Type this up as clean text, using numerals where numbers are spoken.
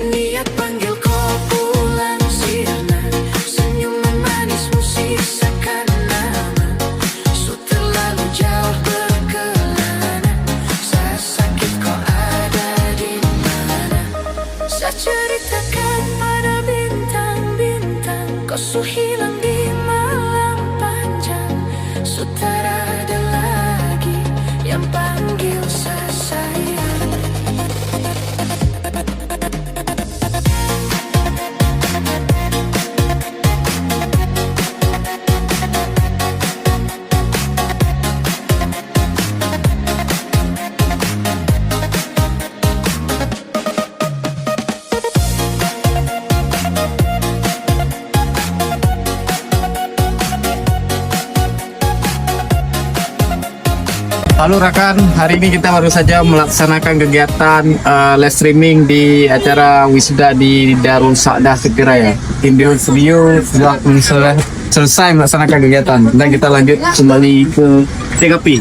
Niat panggil kau pulang sirna, senyuman manismu sisakan nama. So terlalu jauh berkelana, saya sakit kau ada di mana. Saya ceritakan pada bintang-bintang, kau su hilang di malam panjang. So tak ada lagi yang panggil saya sayang. Halo rekan, hari ini kita baru saja melaksanakan kegiatan live streaming di acara wisuda di Darul Sa'dah Sekiraya. Tim video sudah selesai melaksanakan kegiatan dan kita lanjut kembali ke TKP.